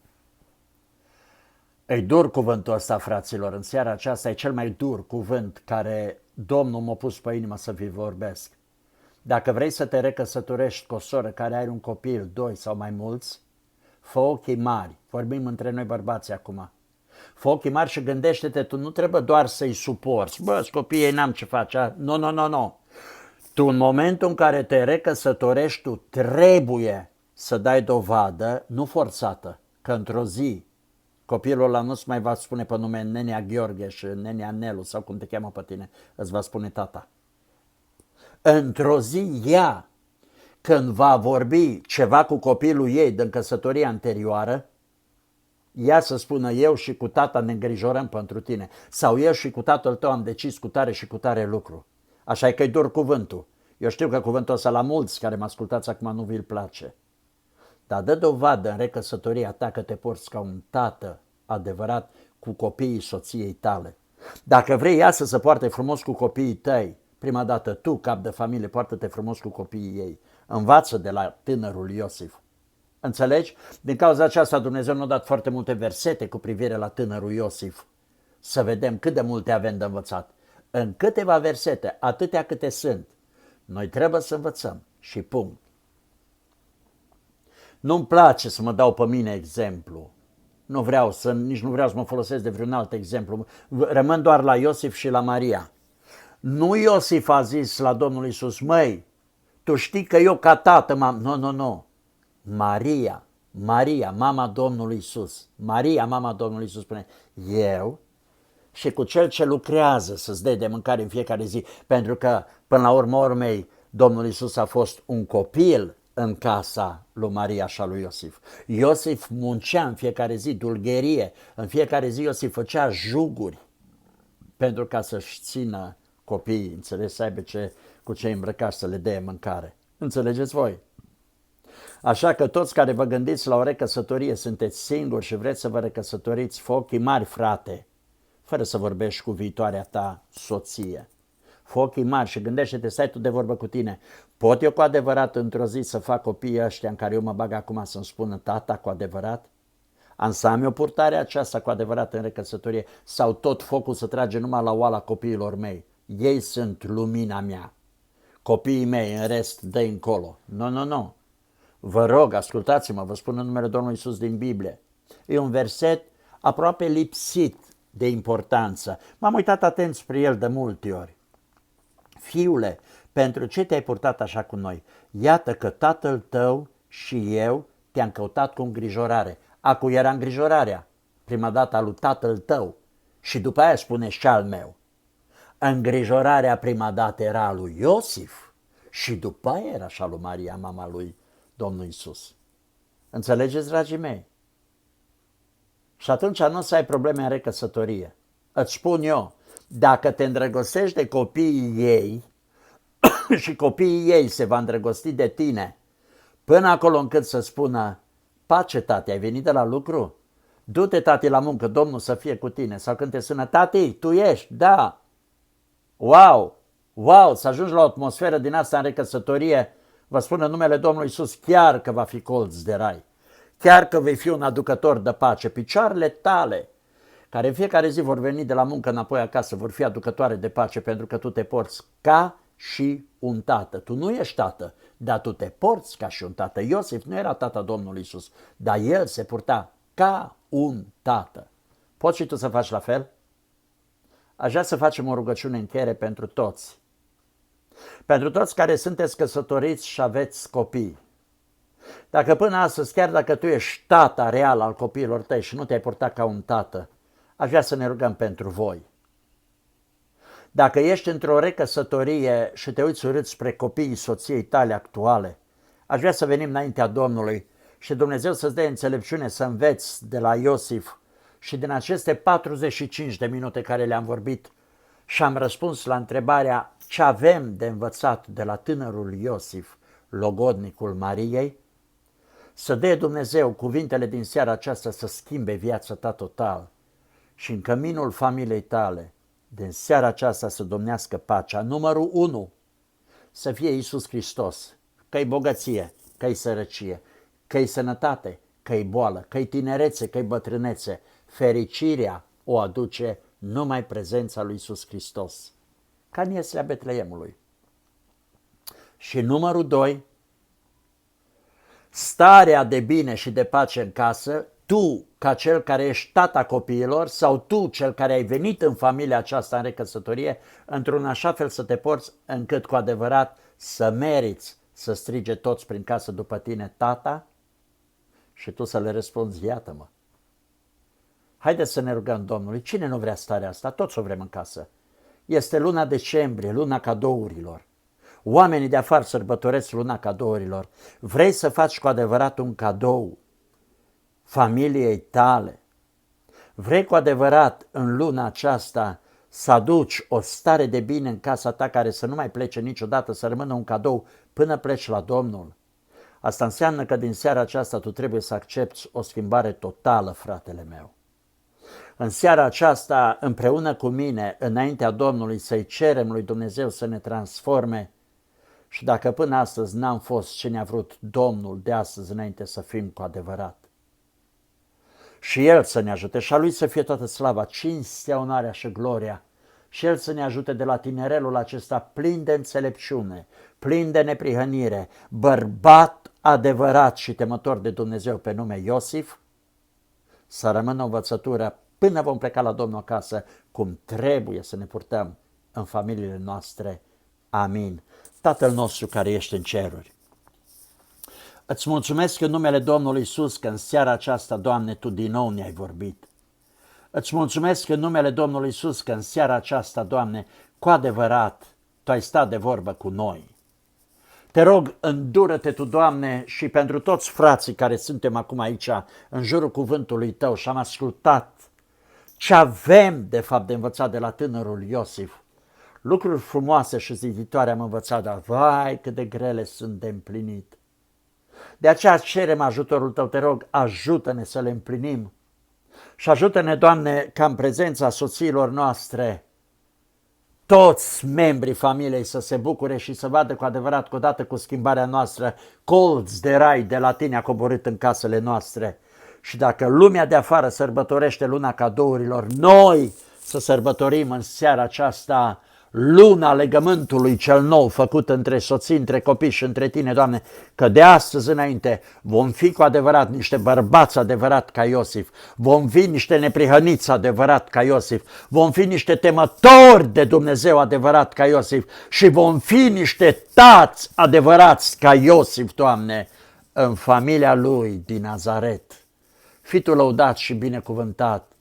E dur cuvântul ăsta, fraților. În seara aceasta e cel mai dur cuvânt care Domnul m-a pus pe inimă să vi vorbesc. Dacă vrei să te recăsătorești cu o soră care are un copil, 2 sau mai mulți, fă ochii mari. Vorbim între noi bărbați acum. Fă ochii mari și gândește-te, tu nu trebuie doar să-i suporți. Bă, copiii n-am ce face. Nu. Tu în momentul în care te recăsătorești, tu trebuie să dai dovadă, nu forțată, că într-o zi copilul ăla nu-ți mai va spune pe nume nenea Gheorghe și nenea Nelu sau cum te cheamă pe tine, îți va spune tata. Într-o zi ea, când va vorbi ceva cu copilul ei din căsătoria anterioară, ea să spună: eu și cu tata ne îngrijorăm pentru tine, sau eu și cu tatăl tău am decis cu tare și cu tare lucru. Așa e că-i dur cuvântul. Eu știu că cuvântul ăsta la mulți care mă ascultați acum nu vi-l place. Dar dă dovadă în recăsătoria ta că te porți ca un tată adevărat cu copiii soției tale. Dacă vrei ea să se poarte frumos cu copiii tăi, prima dată tu, cap de familie, poartă-te frumos cu copiii ei. Învață de la tânărul Iosif. Înțelegi? Din cauza aceasta Dumnezeu ne-a dat foarte multe versete cu privire la tânărul Iosif. Să vedem cât de multe avem de învățat. În câteva versete, atâtea câte sunt, noi trebuie să învățăm și punct. Nu-mi place să mă dau pe mine exemplu. Nici nu vreau să mă folosesc de vreun alt exemplu. Rămân doar la Iosif și la Maria. Nu Iosif a zis la Domnul Iisus: măi, tu știi că eu ca tată Nu. Maria, mama Domnului Iisus. Maria, mama Domnului Iisus spune: eu și cu cel ce lucrează să-ți dea de mâncare în fiecare zi. Pentru că, până la urmă urmei, Domnul Iisus a fost un copil în casa lui Maria și a lui Iosif. Iosif muncea în fiecare zi, dulgherie. În fiecare zi Iosif făcea juguri pentru ca să-și țină copiii, înțelegi, să aibă cu ce îmbrăca, să le dea mâncare. Înțelegeți voi? Așa că toți care vă gândiți la o recăsătorie, sunteți singuri și vreți să vă recăsătoriți, fă ochii mari, frate, fără să vorbești cu viitoarea ta soție. Fă ochii mari și gândește-te, stai tu de vorbă cu tine. Pot eu cu adevărat într-o zi să fac copiii ăștia în care eu mă bag acum să-mi spună tata cu adevărat? Am să am eu purtarea aceasta cu adevărat în recăsătorie? Sau tot focul să trage numai la oala copiilor mei? Ei sunt lumina mea. Copiii mei, în rest, dă încolo. Nu. Vă rog, ascultați-mă, vă spun în numele Domnului Iisus din Biblie. E un verset aproape lipsit de importanță. M-am uitat atent spre el de multe ori. Fiule, pentru ce te-ai purtat așa cu noi? Iată că tatăl tău și eu te-am căutat cu îngrijorare. Acu era îngrijorarea, prima dată a lui tatăl tău și după aia spune și al meu. Îngrijorarea prima dată era a lui Iosif și după aia era și a lui Maria, mama lui Domnul Iisus. Înțelegeți, dragii mei? Și atunci nu o să ai probleme în recăsătorie. Îți spun eu, dacă te îndrăgostești de copiii ei și copiii ei se va îndrăgosti de tine, până acolo încât să spună: pace, tati, ai venit de la lucru? Du-te, tati, la muncă, Domnul să fie cu tine. Sau când te sună: tati, tu ești? Da. Wow, să ajungi la o atmosferă din asta în recăsătorie, vă spun în numele Domnului Iisus, chiar că va fi colț de rai. chiar că vei fi un aducător de pace, picioarele tale, care în fiecare zi vor veni de la muncă înapoi acasă, vor fi aducătoare de pace pentru că tu te porți ca și un tată. Tu nu ești tată, dar tu te porți ca și un tată. Iosif nu era tata Domnului Iisus, dar el se purta ca un tată. Poți și tu să faci la fel? Aș vrea să facem o rugăciune în încheiere pentru toți. Pentru toți care sunteți căsătoriți și aveți copii. Dacă până astăzi, chiar dacă tu ești tata real al copiilor tăi și nu te-ai purtat ca un tată, aș vrea să ne rugăm pentru voi. Dacă ești într-o recăsătorie și te uiți urât spre copiii soției tale actuale, aș vrea să venim înaintea Domnului și Dumnezeu să-ți dea înțelepciune să înveți de la Iosif și din aceste 45 de minute care le-am vorbit și am răspuns la întrebarea ce avem de învățat de la tânărul Iosif, logodnicul Mariei, să dea Dumnezeu cuvintele din seara aceasta să schimbe viața ta total și în căminul familiei tale, din seara aceasta să domnească pacea. Numărul 1, să fie Iisus Hristos, că-i bogăție, că-i sărăcie, că-i sănătate, că-i boală, că-i tinerețe, că-i bătrânețe. Fericirea o aduce numai prezența lui Iisus Hristos, ca în ieslea Betleemului. Și numărul 2, starea de bine și de pace în casă, tu, ca cel care ești tata copiilor, sau tu, cel care ai venit în familia aceasta în recăsătorie, într-un așa fel să te porți încât cu adevărat să meriți să strige toți prin casă după tine, tata, și tu să le răspunzi, iată-mă. Haideți să ne rugăm Domnului, cine nu vrea starea asta? Toți o vrem în casă. Este luna decembrie, luna cadourilor. Oamenii de afară sărbătoresc luna cadourilor. Vrei să faci cu adevărat un cadou familiei tale? Vrei cu adevărat în luna aceasta să aduci o stare de bine în casa ta care să nu mai plece niciodată, să rămână un cadou până pleci la Domnul? Asta înseamnă că din seara aceasta tu trebuie să accepti o schimbare totală, fratele meu. În seara aceasta, împreună cu mine, înaintea Domnului, să-i cerem lui Dumnezeu să ne transforme și dacă până astăzi n-am fost ce ne-a vrut Domnul de astăzi înainte să fim cu adevărat. Și El să ne ajute și a Lui să fie toată slava, cinstea, onoarea și gloria. Și El să ne ajute de la tinerelul acesta plin de înțelepciune, plin de neprihănire, bărbat adevărat și temător de Dumnezeu pe nume Iosif, să rămână o învățătură până vom pleca la Domnul acasă, cum trebuie să ne purtăm în familiile noastre. Amin. Tatăl nostru care ești în ceruri, îți mulțumesc în numele Domnului Iisus că în seara aceasta, Doamne, Tu din nou ne-ai vorbit. Îți mulțumesc în numele Domnului Iisus că în seara aceasta, Doamne, cu adevărat, Tu ai stat de vorbă cu noi. Te rog, îndură-te Tu, Doamne, și pentru toți frații care suntem acum aici, în jurul cuvântului Tău și am ascultat ce avem, de fapt, de învățat de la tânărul Iosif. Lucruri frumoase și ziditoare am învățat, dar vai cât de grele sunt de împlinit. De aceea cerem ajutorul Tău, te rog, ajută-ne să le împlinim și ajută-ne, Doamne, ca în prezența soțiilor noastre, toți membrii familiei să se bucure și să vadă cu adevărat că odată cu schimbarea noastră, colți de rai de la Tine a coborât în casele noastre. Și dacă lumea de afară sărbătorește luna cadourilor, noi să sărbătorim în seara aceasta luna legământului cel nou făcut între soții, între copii și între Tine, Doamne, că de astăzi înainte vom fi cu adevărat niște bărbați adevărat ca Iosif, vom fi niște neprihăniți adevărat ca Iosif, vom fi niște temători de Dumnezeu adevărat ca Iosif și vom fi niște tați adevărați ca Iosif, Doamne, în familia lui din Nazaret. Fii Tu lăudat și binecuvântat,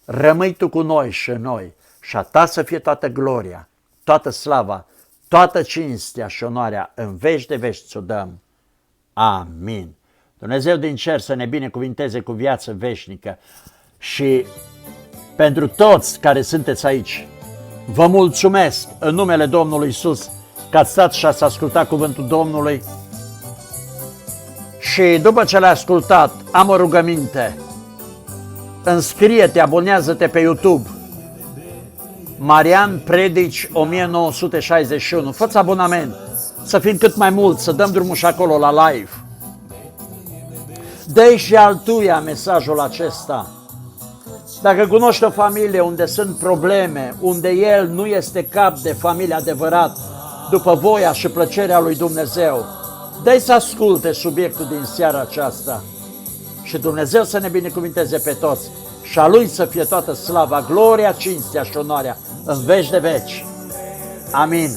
rămâi Tu cu noi și noi și a Ta să fie toată gloria, toată slava, toată cinstea și onoarea în veci de veci ți-o dăm. Amin. Dumnezeu din cer să ne binecuvinteze cu viață veșnică și pentru toți care sunteți aici, vă mulțumesc în numele Domnului Iisus că ați stat și ați ascultat cuvântul Domnului și după ce l-ai ascultat, am o rugăminte. Înscrie-te, abonează-te pe YouTube. Marian Predici 1961. Fă-ți abonament, să fim cât mai mulți, să dăm drumul și acolo la live. dă și altuia mesajul acesta. Dacă cunoști o familie unde sunt probleme, unde el nu este cap de familie adevărat, după voia și plăcerea lui Dumnezeu, dă-i să asculte subiectul din seara aceasta și Dumnezeu să ne binecuvinteze pe toți și a Lui să fie toată slava, gloria, cinstea și onoarea în veci de veci. Amin.